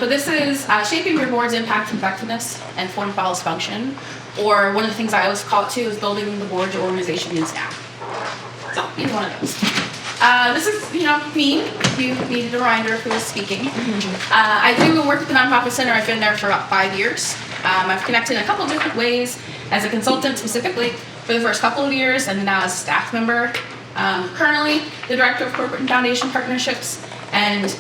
But this is shaping your board's impact and effectiveness and form follows function. Or one of the things I always call it too is building the board, your organization, and staff. So either one of those. This is, me. If you needed a reminder of who was speaking. I do work at the Nonprofit Center. I've been there for about 5 years. I've connected in a couple of different ways as a consultant specifically for the first couple of years, and now as a staff member. Currently, the Director of Corporate and Foundation Partnerships, and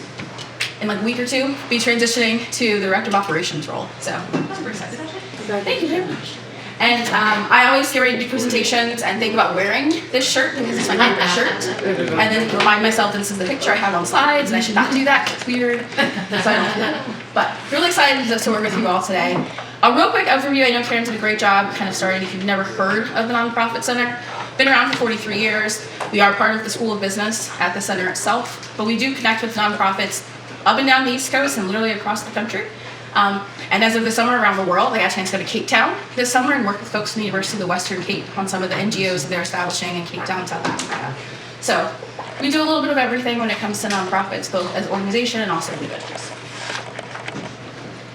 in like a week or two, be transitioning to the Director of Operations role. So I'm super excited. Thank you very much. And I always get ready to do presentations and think about wearing this shirt because it's my favorite shirt. And then remind myself that this is the picture I have on slides and I should not do that. It's weird. So I don't do that. But really excited to work with you all today. A real quick overview. I know Karen did a great job kind of starting if you've never heard of the Nonprofit Center. Been around for 43 years. We are part of the School of Business at the center itself. But we do connect with nonprofits up and down the East Coast and literally across the country. And as of the summer around the world, I got a chance to go to Cape Town this summer and work with folks from the University of the Western Cape on some of the NGOs that they're establishing in Cape Town, South Africa. So we do a little bit of everything when it comes to nonprofits, both as an organization and also individuals.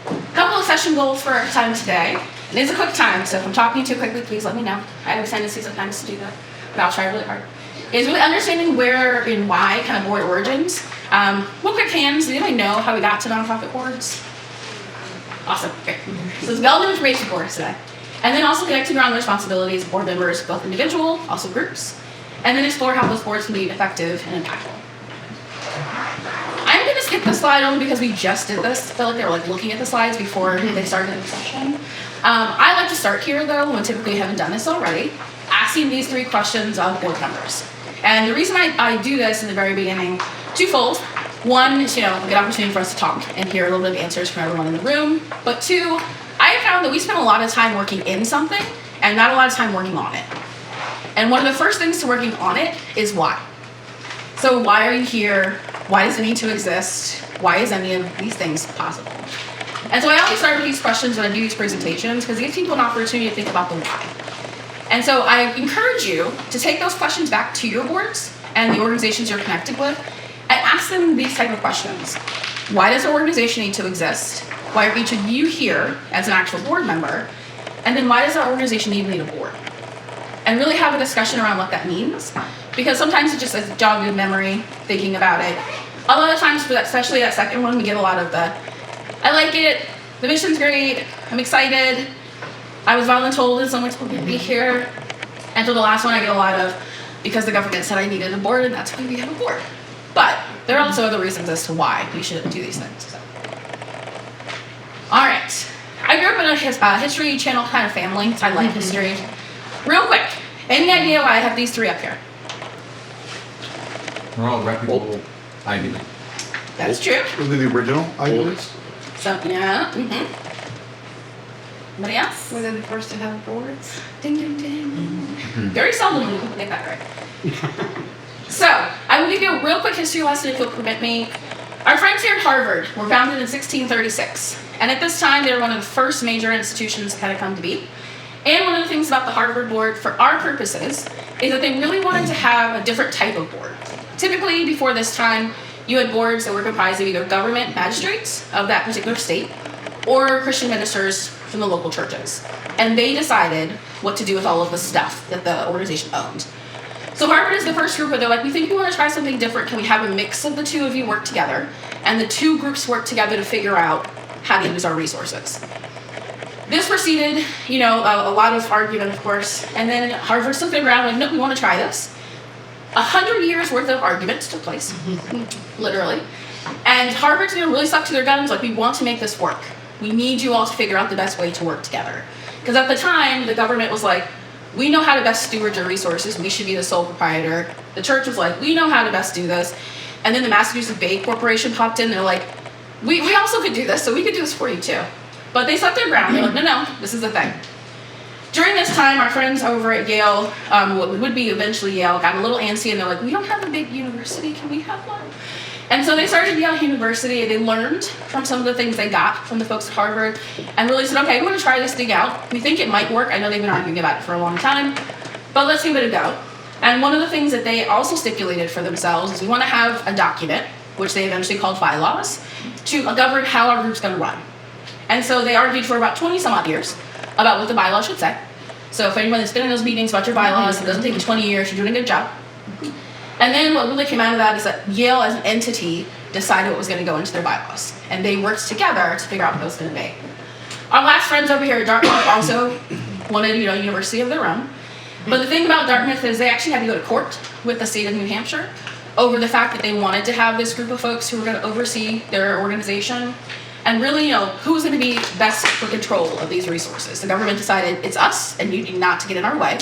A couple of session goals for our time today. It is a quick time, so if I'm talking too quickly, please let me know. I have a tendency sometimes to do that, but I'll try really hard. Is really understanding where and why, kind of board origins. Real quick hands, does anybody know how we got to nonprofit boards? Awesome, great. So it's Development Information Board today. And then also connecting around the responsibilities of board members, both individual, also groups. And then explore how those boards can be effective and impactful. I'm going to skip this slide only because we just did this. I feel like they were looking at the slides before they started the session. I like to start here though, when typically you haven't done this already, asking these 3 questions of board members. And the reason I do this in the very beginning, twofold. One is, a good opportunity for us to talk and hear a little bit of answers from everyone in the room. But 2, I have found that we spend a lot of time working in something and not a lot of time working on it. And one of the first things to working on it is why. So why are you here? Why does it need to exist? Why is any of these things possible? And so I always start with these questions when I do these presentations because it gives people an opportunity to think about the why. And so I encourage you to take those questions back to your boards and the organizations you're connected with and ask them these type of questions. Why does an organization need to exist? Why are each of you here as an actual board member? And then why does that organization need a board? And really have a discussion around what that means. Because sometimes it just is jogging memory, thinking about it. A lot of times, especially that second one, we get a lot of the, I like it, the mission's great, I'm excited, I was voluntold and someone's going to be here. And for the last one, I get a lot of, because the government said I needed a board and that's why we have a board. But there are also other reasons as to why we should do these things. So. All right. I grew up in a History Channel kind of family. So I like history. Real quick, any idea why I have these 3 up here? We're all reputable Ivy League. That's true. Was it the original Ivy League? So, yeah. Anybody else? Were they the first to have boards? Ding, ding, ding. Very seldom we get that right. So, I will give you a real quick history lesson if you'll permit me. Our friends here at Harvard were founded in 1636. And at this time, they were one of the first major institutions that had come to be. And one of the things about the Harvard board, for our purposes, is that they really wanted to have a different type of board. Typically, before this time, you had boards that were comprised of either government magistrates of that particular state or Christian ministers from the local churches. And they decided what to do with all of the stuff that the organization owned. So Harvard is the first group where they're like, we think we want to try something different. Can we have a mix of the 2 of you work together? And the 2 groups work together to figure out how to use our resources. This preceded, a lot of argument, of course. And then Harvard still figured out, no, we want to try this. 100 years worth of arguments took place, literally. And Harvard's really stuck to their guns, like, we want to make this work. We need you all to figure out the best way to work together. Because at the time, the government was like, we know how to best steward your resources. We should be the sole proprietor. The church was like, we know how to best do this. And then the Massachusetts Bay Corporation popped in. They're like, we also could do this, so we could do this for you too. But they stuck their ground. They're like, no, this is the thing. During this time, our friends over at Yale, what would be eventually Yale, got a little antsy and they're like, we don't have a big university. Can we have one? And so they started Yale University and they learned from some of the things they got from the folks at Harvard and really said, okay, we want to try this thing out. We think it might work. I know they've been arguing about it for a long time, but let's give it a go. And one of the things that they also stipulated for themselves is we want to have a document, which they eventually called bylaws. to govern how our group's going to run. And so they argued for about 20 some odd years about what the bylaws should say. So if anyone that's been in those meetings about your bylaws, it doesn't take you 20 years, you're doing a good job. And then what really came out of that is that Yale as an entity decided what was going to go into their bylaws. And they worked together to figure out what was going to be. Our last friends over here at Dartmouth also wanted, a university of their own. But the thing about Dartmouth is they actually had to go to court with the state of New Hampshire over the fact that they wanted to have this group of folks who were going to oversee their organization. And really, who was going to be best for control of these resources. The government decided it's us, and you need not to get in our way.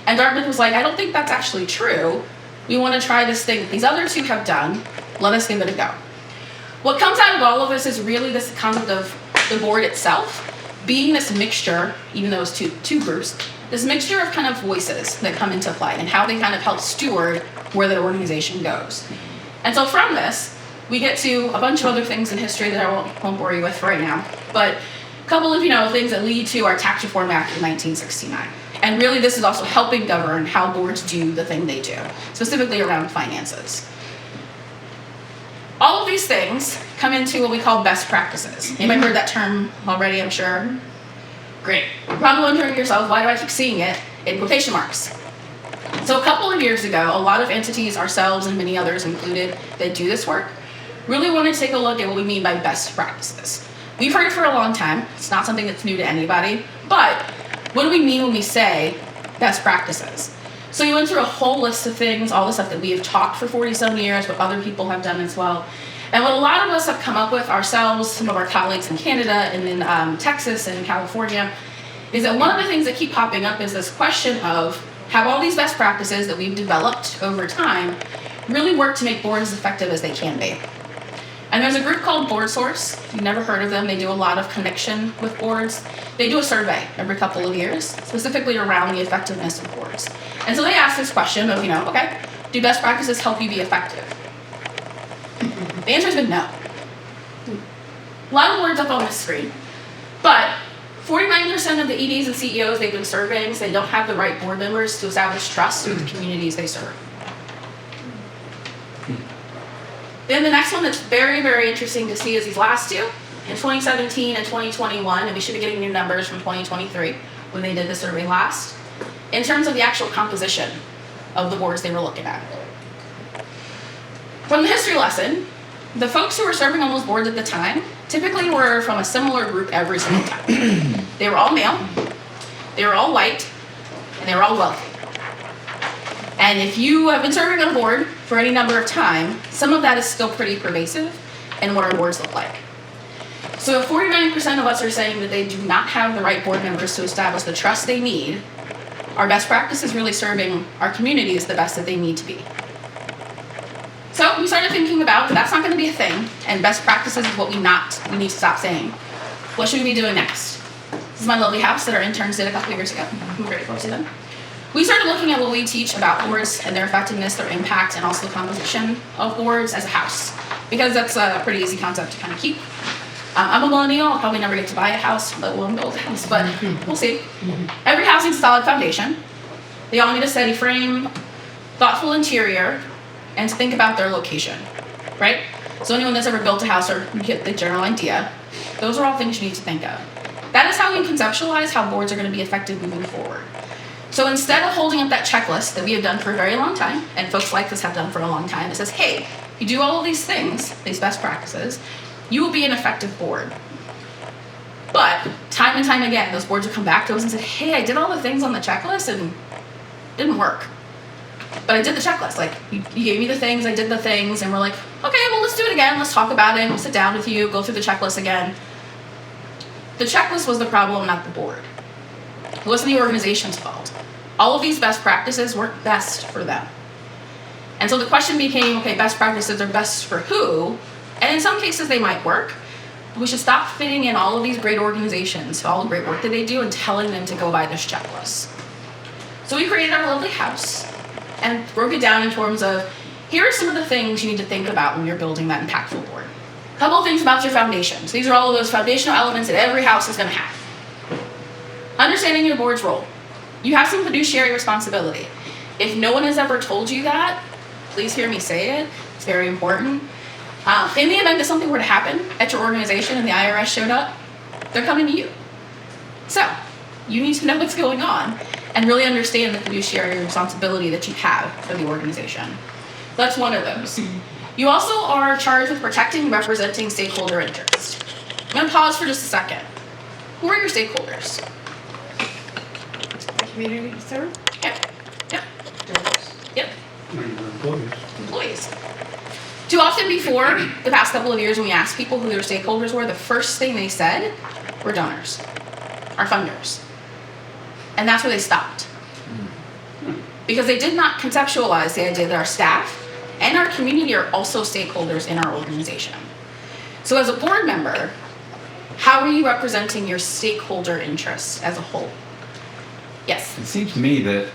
And Dartmouth was like, I don't think that's actually true. We want to try this thing that these other two have done. Let us give it a go. What comes out of all of this is really this concept of the board itself being this mixture, even though it's two groups, this mixture of kind of voices that come into play and how they kind of help steward where the organization goes. And so from this, we get to a bunch of other things in history that I won't bore you with right now, but a couple of things that lead to our Tax Reform Act of 1969. And really this is also helping govern how boards do the thing they do, specifically around finances. All of these things come into what we call best practices. Anybody heard that term already, I'm sure? Great. You're probably wondering to yourself, why do I keep seeing it in quotation marks? So a couple of years ago, a lot of entities, ourselves and many others included, that do this work, really want to take a look at what we mean by best practices. We've heard it for a long time. It's not something that's new to anybody, but what do we mean when we say best practices? So we went through a whole list of things, all the stuff that we have talked for 40-some years, what other people have done as well. And what a lot of us have come up with ourselves, some of our colleagues in Canada and in Texas and California, is that one of the things that keep popping up is this question of have all these best practices that we've developed over time really work to make boards as effective as they can be. And there's a group called BoardSource. You've never heard of them. They do a lot of connection with boards. They do a survey every couple of years, specifically around the effectiveness of boards. And so they ask this question of, okay, do best practices help you be effective? The answer has been no. A lot of words up on the screen, but 49% of the EDs and CEOs they've been surveying say they don't have the right board members to establish trust with the communities they serve. Then the next one that's very, very interesting to see is these last two, in 2017 and 2021, and we should be getting new numbers from 2023 when they did the survey last, in terms of the actual composition of the boards they were looking at. From the history lesson, the folks who were serving on those boards at the time typically were from a similar group every single time. They were all male, they were all white, and they were all wealthy. And if you have been serving on a board for any number of time, some of that is still pretty pervasive in what our boards look like. So if 49% of us are saying that they do not have the right board members to establish the trust they need, our best practice is really serving our communities the best that they need to be. So we started thinking about that's not going to be a thing, and best practices is what we need to stop saying. What should we be doing next? This is my lovely house that our interns did a couple of years ago. I'm grateful to them. We started looking at what we teach about boards and their effectiveness, their impact, and also the composition of boards as a house, because that's a pretty easy concept to kind of keep. I'm a millennial, I'll probably never get to buy a house, let alone build a house, but we'll see. Every house needs a solid foundation. They all need a steady frame, thoughtful interior, and to think about their location, right? So anyone that's ever built a house or you get the general idea, those are all things you need to think of. That is how we conceptualize how boards are going to be effective moving forward. So instead of holding up that checklist that we have done for a very long time, and folks like this have done for a long time, it says, hey, if you do all of these things, these best practices, you will be an effective board. But time and time again, those boards would come back to us and say, hey, I did all the things on the checklist and it didn't work. But I did the checklist. Like, you gave me the things, I did the things, and we're like, okay, well, let's do it again. Let's talk about it. We'll sit down with you, go through the checklist again. The checklist was the problem, not the board. It wasn't the organization's fault. All of these best practices work best for them. And so the question became, okay, best practices are best for who? And in some cases they might work. We should stop fitting in all of these great organizations, all the great work that they do, and telling them to go by this checklist. So we created our lovely house and broke it down in terms of, here are some of the things you need to think about when you're building that impactful board. A couple of things about your foundations. These are all of those foundational elements that every house is going to have. Understanding your board's role. You have some fiduciary responsibility. If no one has ever told you that, please hear me say it. It's very important. In the event that something were to happen at your organization and the IRS showed up, they're coming to you. So, you need to know what's going on and really understand the fiduciary responsibility that you have for the organization. That's one of those. You also are charged with protecting and representing stakeholder interests. I'm going to pause for just a second. Who are your stakeholders? Community you serve? Yep. Employees. Too often before, the past couple of years when we asked people who their stakeholders were, the first thing they said were donors, our funders. And that's where they stopped. Because they did not conceptualize the idea that our staff and our community are also stakeholders in our organization. So as a board member, how are you representing your stakeholder interests as a whole? Yes? It seems to me that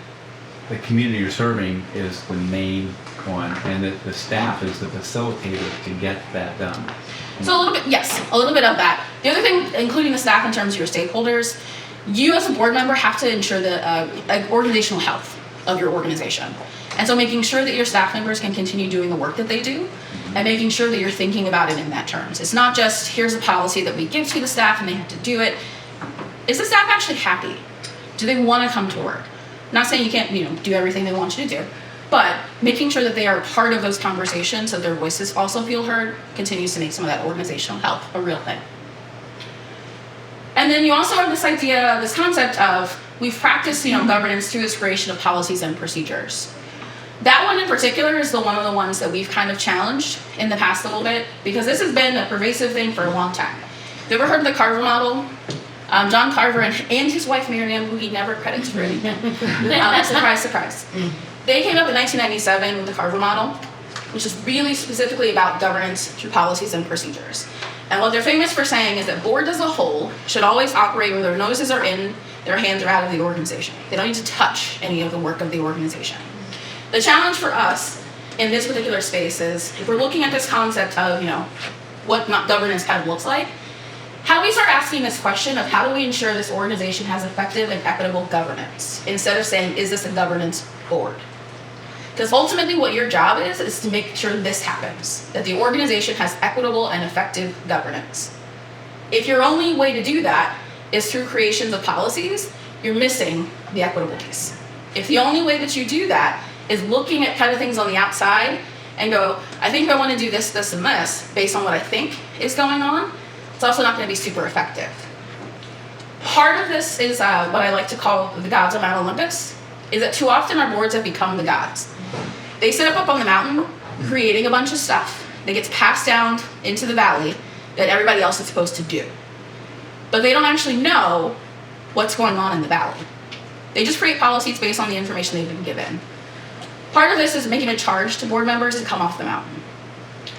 the community you're serving is the main one, and that the staff is the facilitator to get that done. So a little bit, yes, a little bit of that. The other thing, including the staff in terms of your stakeholders, you as a board member have to ensure the organizational health of your organization. And so making sure that your staff members can continue doing the work that they do, and making sure that you're thinking about it in that terms. It's not just, here's a policy that we give to the staff and they have to do it. Is the staff actually happy? Do they want to come to work? Not saying you can't, do everything they want you to do, but making sure that they are part of those conversations so their voices also feel heard continues to make some of that organizational health a real thing. And then you also have this concept of, we've practiced, governance through this creation of policies and procedures. That one in particular is one of the ones that we've kind of challenged in the past a little bit, because this has been a pervasive thing for a long time. Have you ever heard of the Carver model? John Carver and his wife Miriam, who he never credits for anything. Surprise, surprise. They came up in 1997 with the Carver model, which is really specifically about governance through policies and procedures. And what they're famous for saying is that boards as a whole should always operate where their noses are in, their hands are out of the organization. They don't need to touch any of the work of the organization. The challenge for us in this particular space is, if we're looking at this concept of, what governance kind of looks like, how do we start asking this question of how do we ensure this organization has effective and equitable governance, instead of saying, is this a governance board? Because ultimately what your job is to make sure this happens, that the organization has equitable and effective governance. If your only way to do that is through creations of policies, you're missing the equitable piece. If the only way that you do that is looking at kind of things on the outside and go, I think I want to do this, this, and this, based on what I think is going on, it's also not going to be super effective. Part of this is what I like to call the gods of Mount Olympus, is that too often our boards have become the gods. They sit up on the mountain, creating a bunch of stuff that gets passed down into the valley that everybody else is supposed to do. But they don't actually know what's going on in the valley. They just create policies based on the information they've been given. Part of this is making a charge to board members to come off the mountain.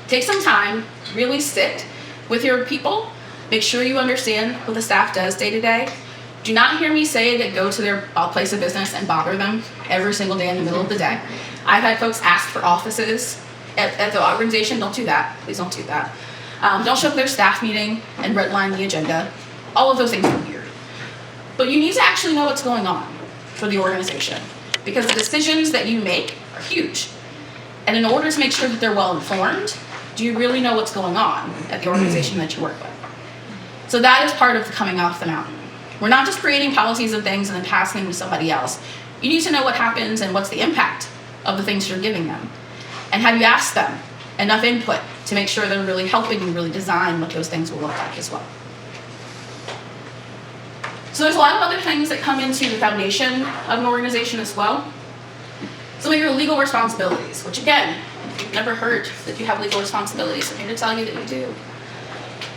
Take some time, really sit with your people, make sure you understand what the staff does day to day. Do not hear me say that go to their place of business and bother them every single day in the middle of the day. I've had folks ask for offices at the organization. Don't do that. Please don't do that. Don't show up at their staff meeting and redline the agenda. All of those things are weird. But you need to actually know what's going on for the organization, because the decisions that you make are huge. And in order to make sure that they're well informed, do you really know what's going on at the organization that you work with? So that is part of the coming off the mountain. We're not just creating policies and things and then passing them to somebody else. You need to know what happens and what's the impact of the things you're giving them. And have you asked them enough input to make sure they're really helping you really design what those things will look like as well. So there's a lot of other things that come into the foundation of an organization as well. Some of your legal responsibilities, which again, if you've never heard that you have legal responsibilities, I'm here to tell you that you do,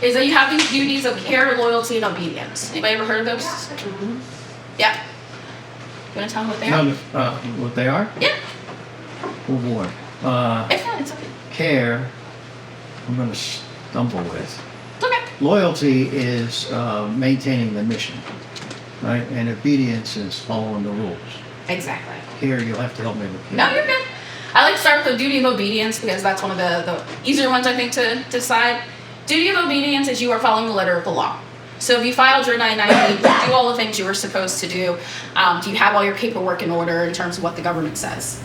is that you have these duties of care, loyalty, and obedience. Anybody ever heard of those? Mm-hmm. Yeah. You want to tell me what they are? What they are? Yeah. Oh boy. It's okay. Care, I'm going to stumble with. It's okay. Loyalty is maintaining the mission, right? And obedience is following the rules. Exactly. Here, you'll have to help me with No, you're good. I like to start with the duty of obedience because that's one of the easier ones, I think, to decide. Duty of obedience is you are following the letter of the law. So if you filed your 990, do all the things you were supposed to do. Do you have all your paperwork in order in terms of what the government says?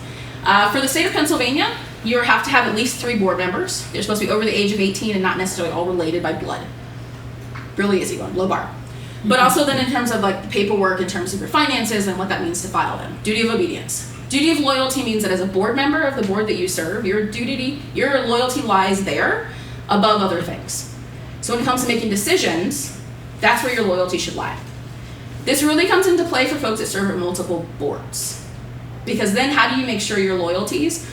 For the state of Pennsylvania, you have to have at least 3 board members. They're supposed to be over the age of 18 and not necessarily all related by blood. Really easy one, low bar. But also then in terms of like the paperwork, in terms of your finances and what that means to file them. Duty of obedience. Duty of loyalty means that as a board member of the board that you serve, your loyalty lies there above other things. So when it comes to making decisions, that's where your loyalty should lie. This really comes into play for folks that serve at multiple boards. Because then how do you make sure your loyalties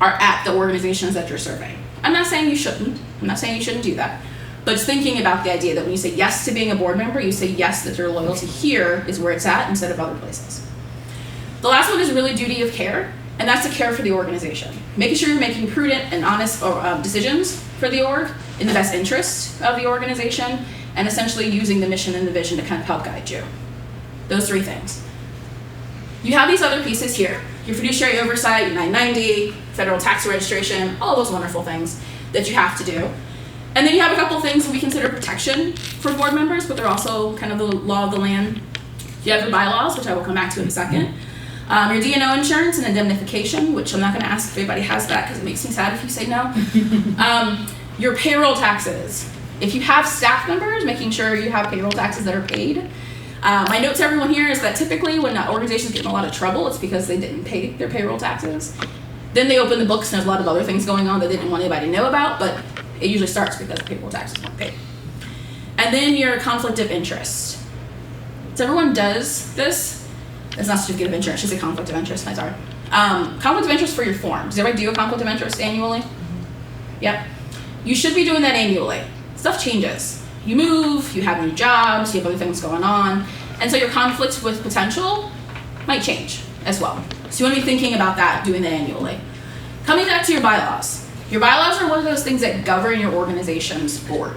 are at the organizations that you're serving? I'm not saying you shouldn't. I'm not saying you shouldn't do that. But it's thinking about the idea that when you say yes to being a board member, you say yes that your loyalty here is where it's at instead of other places. The last one is really duty of care, and that's to care for the organization. Making sure you're making prudent and honest decisions for the org in the best interest of the organization, and essentially using the mission and the vision to kind of help guide you. Those 3 things. You have these other pieces here. Your fiduciary oversight, your 990, federal tax registration, all those wonderful things that you have to do. And then you have a couple things we consider protection for board members, but they're also kind of the law of the land. You have your bylaws, which I will come back to in a second. Your D&O insurance and indemnification, which I'm not going to ask if everybody has that because it makes me sad if you say no. Your payroll taxes. If you have staff members, making sure you have payroll taxes that are paid. My note to everyone here is that typically when organizations get in a lot of trouble, it's because they didn't pay their payroll taxes. Then they open the books and there's a lot of other things going on that they didn't want anybody to know about, but it usually starts because the payroll taxes weren't paid. And then your conflict of interest. So everyone does this. It's not certificate of interest, it's just a conflict of interest. I'm sorry. Conflict of interest for your form. Does everybody do a conflict of interest annually? Yep. You should be doing that annually. Stuff changes. You move, you have new jobs, you have other things going on, and so your conflict with potential might change as well. So you want to be thinking about that, doing that annually. Coming back to your bylaws. Your bylaws are one of those things that govern your organization's board.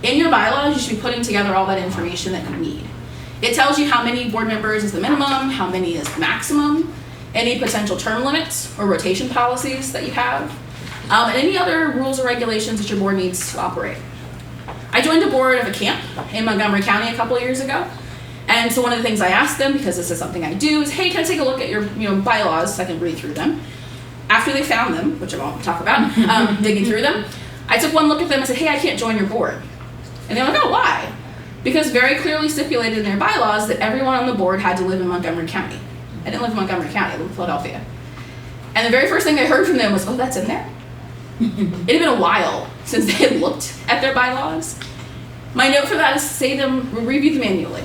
In your bylaws, you should be putting together all that information that you need. It tells you how many board members is the minimum, how many is the maximum, any potential term limits or rotation policies that you have, and any other rules or regulations that your board needs to operate. I joined a board of a camp in Montgomery County a couple of years ago, and so one of the things I asked them, because this is something I do, is, hey, can I take a look at your bylaws so I can read through them? After they found them, which I won't talk about, digging through them, I took one look at them and said, hey, I can't join your board. And they're like, oh, why? Because very clearly stipulated in their bylaws that everyone on the board had to live in Montgomery County. I didn't live in Montgomery County, I lived in Philadelphia. And the very first thing I heard from them was, oh, that's in there? It had been a while since they had looked at their bylaws. My note for that is to say them, review them annually.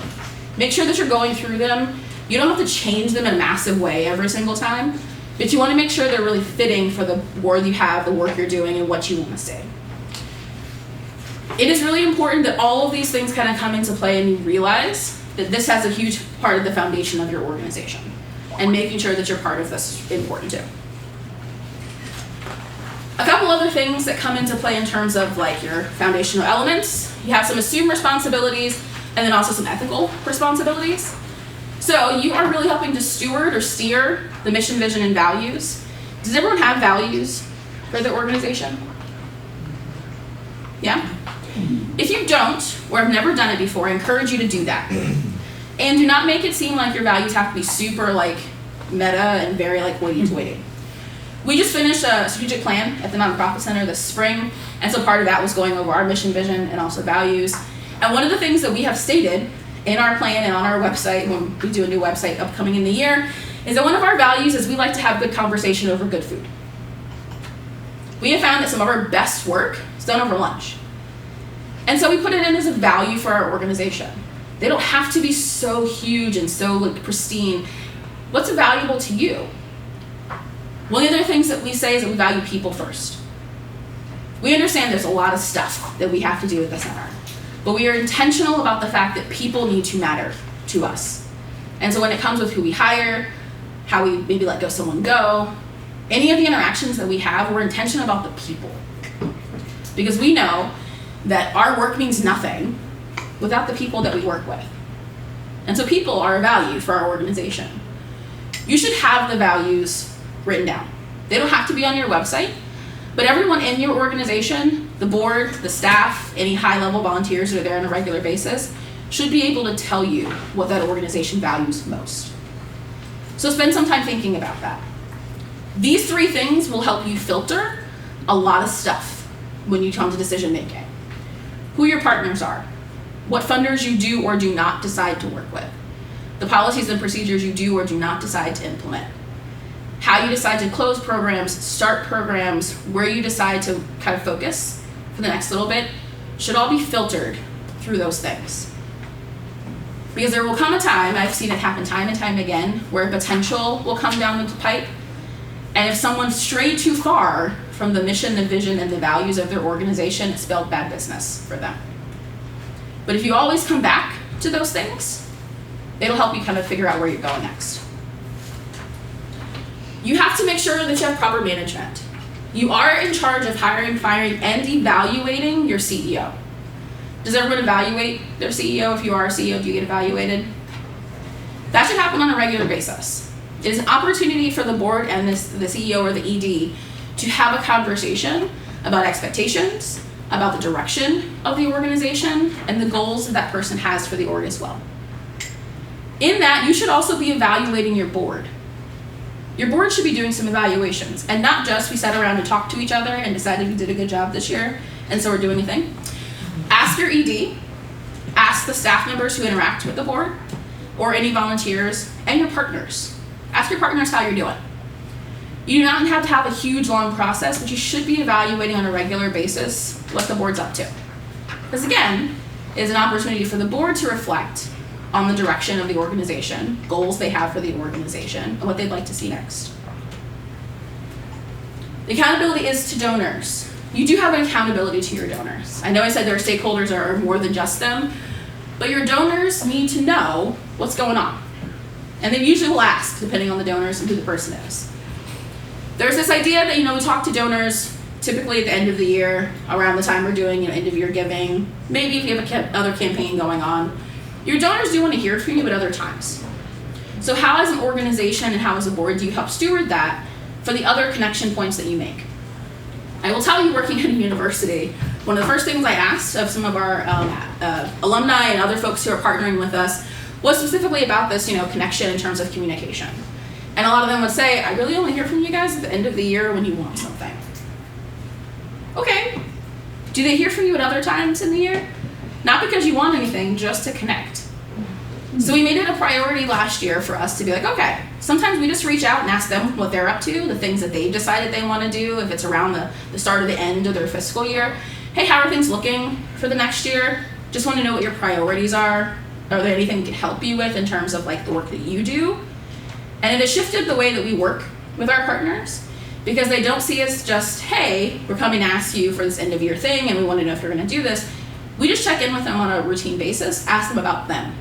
Make sure that you're going through them. You don't have to change them in a massive way every single time, but you want to make sure they're really fitting for the board you have, the work you're doing, and what you want to say. It is really important that all of these things kind of come into play and you realize that this has a huge part of the foundation of your organization, and making sure that you're part of this is important too. A couple other things that come into play in terms of like your foundational elements. You have some assumed responsibilities and then also some ethical responsibilities. So you are really helping to steward or steer the mission, vision, and values. Does everyone have values for their organization? Yeah? If you don't, or have never done it before, I encourage you to do that. And do not make it seem like your values have to be super like meta and very like weighty. We just finished a strategic plan at the Nonprofit Center this spring, and so part of that was going over our mission, vision, and also values. And one of the things that we have stated in our plan and on our website, when we do a new website upcoming in the year, is that one of our values is we like to have good conversation over good food. We have found that some of our best work is done over lunch. And so we put it in as a value for our organization. They don't have to be so huge and so like pristine. What's valuable to you? One of the other things that we say is that we value people first. We understand there's a lot of stuff that we have to do at the center, but we are intentional about the fact that people need to matter to us. And so when it comes with who we hire, how we maybe let someone go, any of the interactions that we have, we're intentional about the people. Because we know that our work means nothing without the people that we work with. And so people are a value for our organization. You should have the values written down. They don't have to be on your website, but everyone in your organization, the board, the staff, any high-level volunteers that are there on a regular basis, should be able to tell you what that organization values most. So spend some time thinking about that. These three things will help you filter a lot of stuff when you come to decision making. Who your partners are, what funders you do or do not decide to work with, the policies and procedures you do or do not decide to implement, how you decide to close programs, start programs, where you decide to kind of focus for the next little bit, should all be filtered through those things. Because there will come a time, I've seen it happen time and time again, where potential will come down the pipe, and if someone strayed too far from the mission, the vision, and the values of their organization, it spelled bad business for them. But if you always come back to those things, it'll help you kind of figure out where you're going next. You have to make sure that you have proper management. You are in charge of hiring, firing, and evaluating your CEO. Does everyone evaluate their CEO? If you are a CEO, do you get evaluated? That should happen on a regular basis. It is an opportunity for the board and the CEO or the ED to have a conversation about expectations, about the direction of the organization, and the goals that that person has for the org as well. In that, you should also be evaluating your board. Your board should be doing some evaluations, and not just we sat around and talked to each other and decided we did a good job this year, and so we're doing a thing. Ask your ED, ask the staff members who interact with the board, or any volunteers, and your partners. Ask your partners how you're doing. You do not have to have a huge, long process, but you should be evaluating on a regular basis what the board's up to. Because again, it is an opportunity for the board to reflect on the direction of the organization, goals they have for the organization, and what they'd like to see next. The accountability is to donors. You do have an accountability to your donors. I know I said their stakeholders are more than just them, but your donors need to know what's going on. And they usually will ask, depending on the donors and who the person is. There's this idea that, we talk to donors typically at the end of the year, around the time we're doing end of year giving, maybe if you have another campaign going on. Your donors do want to hear from you at other times. So how as an organization and how as a board do you help steward that for the other connection points that you make? I will tell you, working at a university, one of the first things I asked of some of our alumni and other folks who are partnering with us was specifically about this, connection in terms of communication. And a lot of them would say, I really only hear from you guys at the end of the year when you want something. Okay. Do they hear from you at other times in the year? Not because you want anything, just to connect. So we made it a priority last year for us to be like, okay, sometimes we just reach out and ask them what they're up to, the things that they've decided they want to do, if it's around the start or the end of their fiscal year. Hey, how are things looking for the next year? Just want to know what your priorities are. Are there anything we can help you with in terms of the work that you do? And it has shifted the way that we work with our partners, because they don't see us just, hey, we're coming to ask you for this end of year thing and we want to know if you're going to do this. We just check in with them on a routine basis, ask them about them.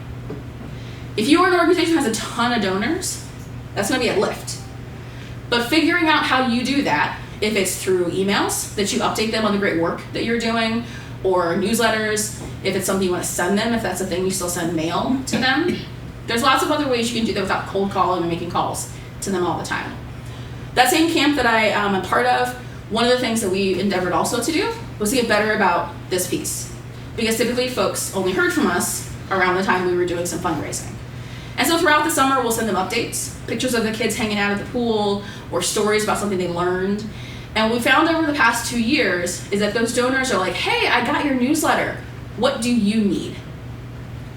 If you are an organization that has a ton of donors, that's going to be a lift. But figuring out how you do that, if it's through emails, that you update them on the great work that you're doing, or newsletters, if it's something you want to send them, if that's a thing you still send mail to them. There's lots of other ways you can do that without cold calling and making calls to them all the time. That same camp that I am a part of, one of the things that we endeavored also to do was to get better about this piece. Because typically folks only heard from us around the time we were doing some fundraising. And so throughout the summer, we'll send them updates, pictures of the kids hanging out at the pool, or stories about something they learned. And what we found over the past 2 years is that those donors are like, hey, I got your newsletter. What do you need?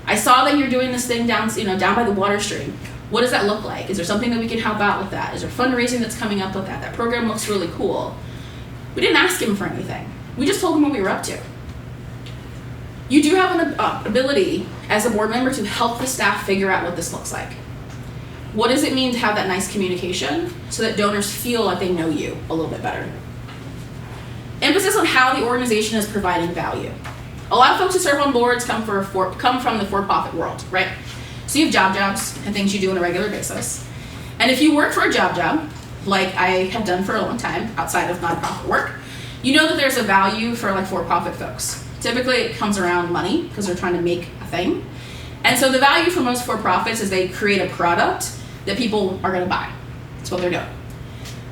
I saw that you're doing this thing down by the water stream. What does that look like? Is there something that we can help out with that? Is there fundraising that's coming up with that? That program looks really cool. We didn't ask him for anything. We just told him what we were up to. You do have an ability as a board member to help the staff figure out what this looks like. What does it mean to have that nice communication so that donors feel like they know you a little bit better? Emphasis on how the organization is providing value. A lot of folks who serve on boards come from the for-profit world, right? So you have jobs and things you do on a regular basis. And if you work for a job, like I have done for a long time outside of nonprofit work, you know that there's a value for for-profit folks. Typically it comes around money because they're trying to make a thing. And so the value for most for-profits is they create a product that people are going to buy. That's what they're doing.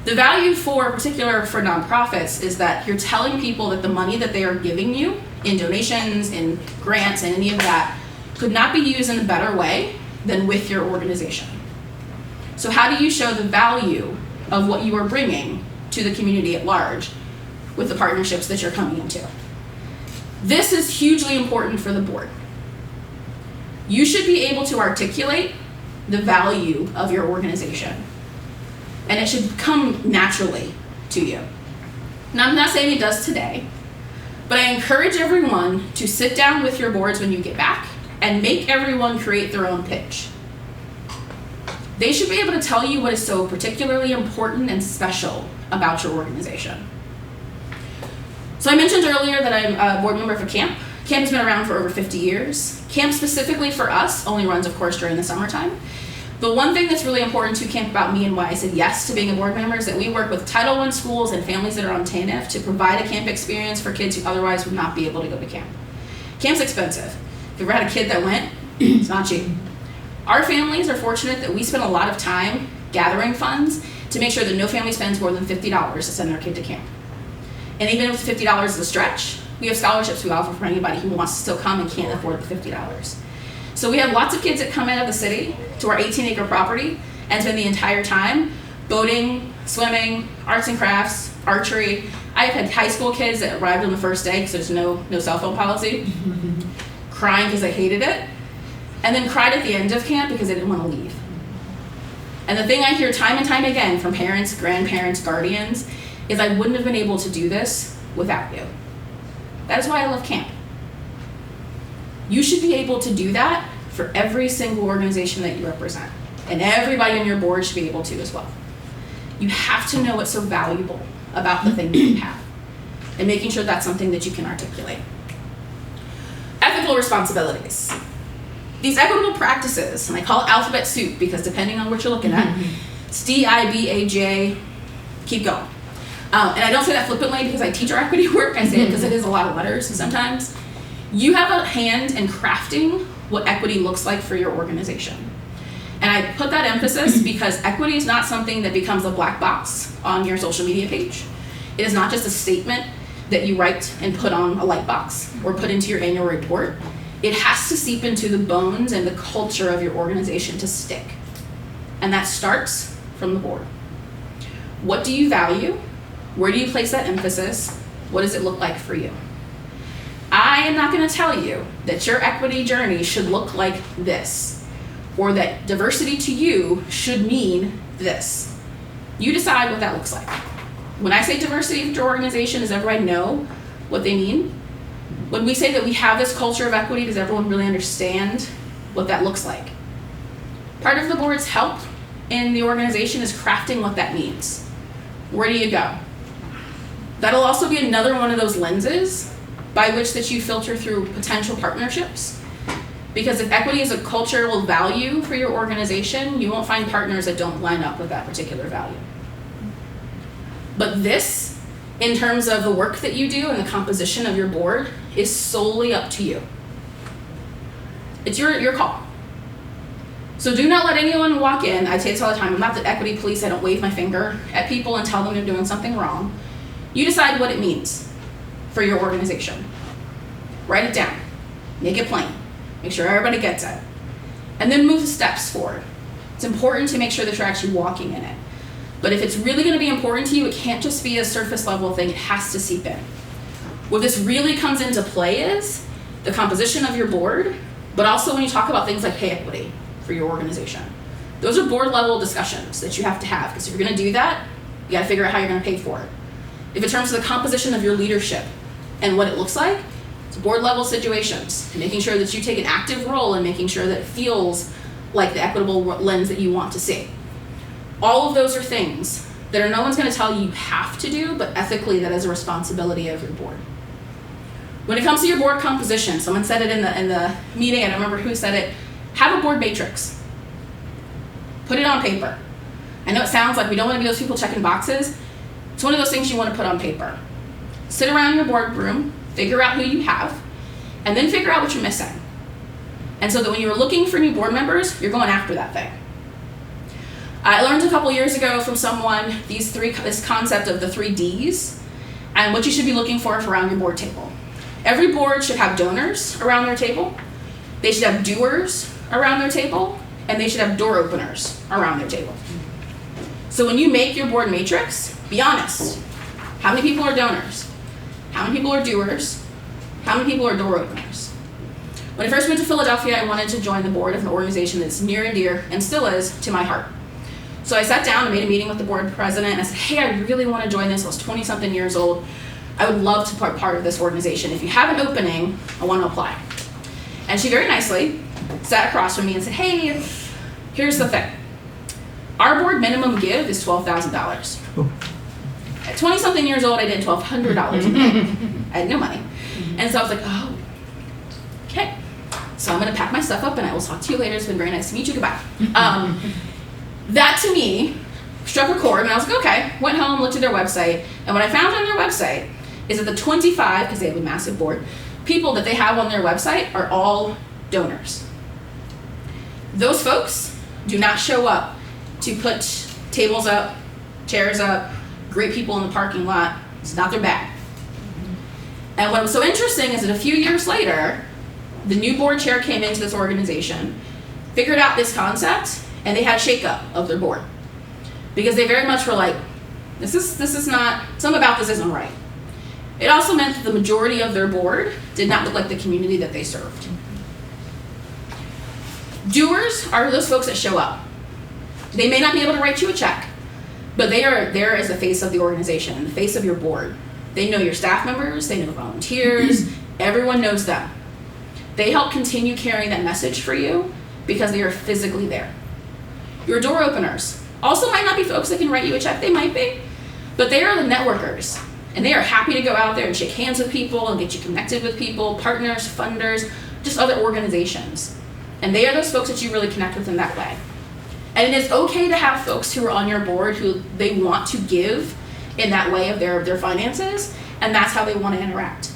The value for nonprofits is that you're telling people that the money that they are giving you in donations, in grants, and any of that could not be used in a better way than with your organization. So how do you show the value of what you are bringing to the community at large with the partnerships that you're coming into. This is hugely important for the board. You should be able to articulate the value of your organization, and it should come naturally to you. Now, I'm not saying it does today, but I encourage everyone to sit down with your boards when you get back and make everyone create their own pitch. They should be able to tell you what is so particularly important and special about your organization. So I mentioned earlier that I'm a board member for CAMP. CAMP has been around for over 50 years. CAMP specifically for us only runs, of course, during the summertime. The one thing that's really important to CAMP about me and why I said yes to being a board member is that we work with Title I schools and families that are on TANF to provide a camp experience for kids who otherwise would not be able to go to camp. Camp's expensive. If you ever had a kid that went, it's not cheap. Our families are fortunate that we spend a lot of time gathering funds to make sure that no family spends more than $50 to send their kid to camp. And even if $50 is a stretch, we have scholarships we offer for anybody who wants to still come and can't afford the $50. So we have lots of kids that come out of the city to our 18-acre property and spend the entire time boating, swimming, arts and crafts, archery. I've had high school kids that arrived on the first day because there's no cell phone policy, crying because they hated it, and then cried at the end of camp because they didn't want to leave. And the thing I hear time and time again from parents, grandparents, guardians, is I wouldn't have been able to do this without you. That is why I love camp. You should be able to do that for every single organization that you represent. And everybody on your board should be able to as well. You have to know what's so valuable about the thing that you have, and making sure that's something that you can articulate. Ethical responsibilities. These equitable practices, and I call it alphabet soup because depending on what you're looking at, it's D-I-B-A-J, keep going. And I don't say that flippantly because I teach our equity work. I say it because it is a lot of letters sometimes. You have a hand in crafting what equity looks like for your organization. And I put that emphasis because equity is not something that becomes a black box on your social media page. It is not just a statement that you write and put on a light box or put into your annual report. It has to seep into the bones and the culture of your organization to stick. And that starts from the board. What do you value? Where do you place that emphasis? What does it look like for you? I am not going to tell you that your equity journey should look like this, or that diversity to you should mean this. You decide what that looks like. When I say diversity of your organization, does everybody know what they mean? When we say that we have this culture of equity, does everyone really understand what that looks like? Part of the board's help in the organization is crafting what that means. Where do you go? That'll also be another one of those lenses by which that you filter through potential partnerships. Because if equity is a cultural value for your organization, you won't find partners that don't line up with that particular value. But this, in terms of the work that you do and the composition of your board, is solely up to you. It's your call. So do not let anyone walk in. I say this all the time. I'm not the equity police. I don't wave my finger at people and tell them they're doing something wrong. You decide what it means for your organization. Write it down. Make it plain. Make sure everybody gets it. And then move the steps forward. It's important to make sure that you're actually walking in it. But if it's really going to be important to you, it can't just be a surface level thing. It has to seep in. Where this really comes into play is the composition of your board, but also when you talk about things like pay equity for your organization. Those are board level discussions that you have to have, because if you're going to do that, you got to figure out how you're going to pay for it. If in terms of the composition of your leadership and what it looks like, it's board level situations, making sure that you take an active role in making sure that it feels like the equitable lens that you want to see. All of those are things that no one's going to tell you have to do, but ethically that is a responsibility of your board. When it comes to your board composition, someone said it in the meeting, I don't remember who said it, have a board matrix. Put it on paper. I know it sounds like we don't want to be those people checking boxes. It's one of those things you want to put on paper. Sit around your boardroom, figure out who you have, and then figure out what you're missing. And so that when you're looking for new board members, you're going after that thing. I learned a couple years ago from someone this concept of the 3 Ds and what you should be looking for around your board table. Every board should have donors around their table. They should have doers around their table, and they should have door openers around their table. So when you make your board matrix, be honest. How many people are donors? How many people are doers? How many people are door openers? When I first went to Philadelphia, I wanted to join the board of an organization that's near and dear, and still is, to my heart. So I sat down and made a meeting with the board president, and I said, hey, I really want to join this. I was 20-something years old. I would love to be part of this organization. If you have an opening, I want to apply. And she very nicely sat across from me and said, hey, here's the thing. Our board minimum give is $12,000. At 20-something years old, I did $1,200 a day. I had no money. And so I was like, oh, okay. So I'm going to pack my stuff up and I will talk to you later. It's been very nice to meet you. Goodbye. That to me struck a chord, and I was like, okay. Went home, looked at their website, and what I found on their website is that the 25, because they have a massive board, people that they have on their website are all donors. Those folks do not show up to put tables up, chairs up, greet people in the parking lot. It's not their bag. And what was so interesting is that a few years later, the new board chair came into this organization, figured out this concept, and they had shakeup of their board. Because they very much were like, this is not, something about this isn't right. It also meant that the majority of their board did not look like the community that they served. Doers are those folks that show up. They may not be able to write you a check, but they are there as the face of the organization, the face of your board. They know your staff members, they know volunteers, everyone knows them. They help continue carrying that message for you because they are physically there. Your door openers also might not be folks that can write you a check, they might be, but they are the networkers, and they are happy to go out there and shake hands with people and get you connected with people, partners, funders, just other organizations. And they are those folks that you really connect with in that way. And it is okay to have folks who are on your board who they want to give in that way of their finances, and that's how they want to interact.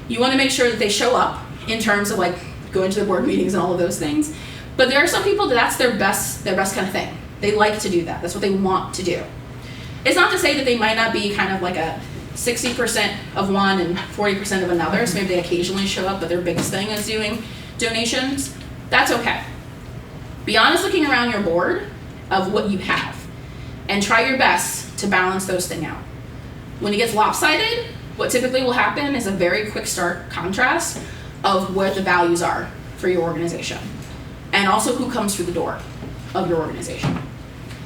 You want to make sure that they show up in terms of like going to the board meetings and all of those things. But there are some people that's their best kind of thing. They like to do that. That's what they want to do. It's not to say that they might not be kind of like a 60% of one and 40% of another, so maybe they occasionally show up, but their biggest thing is doing donations. That's okay. Be honest looking around your board of what you have, and try your best to balance those things out. When it gets lopsided, what typically will happen is a very quick stark contrast of what the values are for your organization, and also who comes through the door of your organization.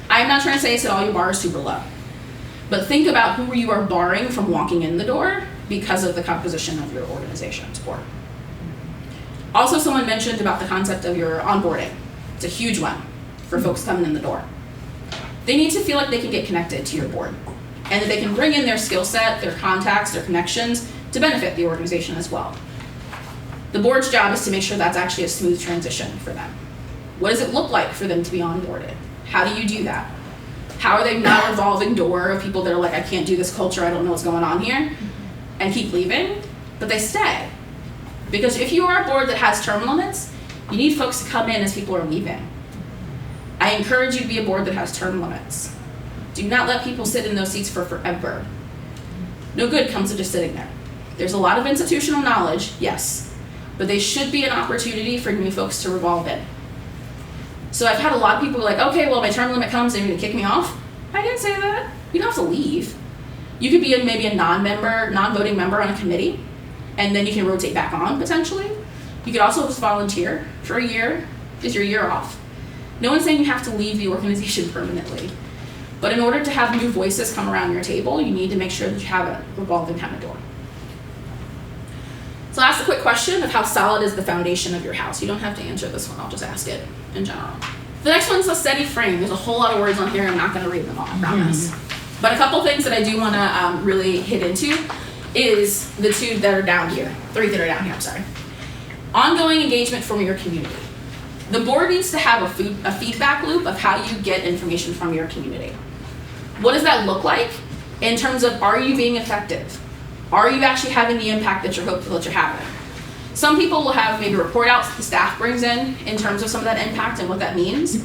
I'm not trying to say set all your bars super low, but think about who you are barring from walking in the door because of the composition of your organization's board. Also, someone mentioned about the concept of your onboarding. It's a huge one for folks coming in the door. They need to feel like they can get connected to your board, and that they can bring in their skill set, their contacts, their connections to benefit the organization as well. The board's job is to make sure that's actually a smooth transition for them. What does it look like for them to be onboarded? How do you do that? How are they not a revolving door of people that are like, I can't do this culture, I don't know what's going on here, and keep leaving, but they stay. Because if you are a board that has term limits, you need folks to come in as people are leaving. I encourage you to be a board that has term limits. Do not let people sit in those seats for forever. No good comes of just sitting there. There's a lot of institutional knowledge, yes, but they should be an opportunity for new folks to revolve in. So I've had a lot of people like, okay, well, my term limit comes and you're gonna kick me off. I didn't say that. You don't have to leave. You could be maybe a non-voting member on a committee, and then you can rotate back on potentially. You could also just volunteer for a year, is your year off. No one's saying you have to leave the organization permanently. But in order to have new voices come around your table, you need to make sure that you have a revolving kind of door. So I'll ask a quick question of how solid is the foundation of your house. You don't have to answer this one, I'll just ask it in general. The next one's a steady frame. There's a whole lot of words on here, I'm not gonna read them all, I promise. But a couple things that I do wanna really hit into is the three that are down here, I'm sorry. Ongoing engagement from your community. The board needs to have a feedback loop of how you get information from your community. What does that look like in terms of, are you being effective? Are you actually having the impact that you're hopeful that you're having? Some people will have maybe report outs that the staff brings in terms of some of that impact and what that means.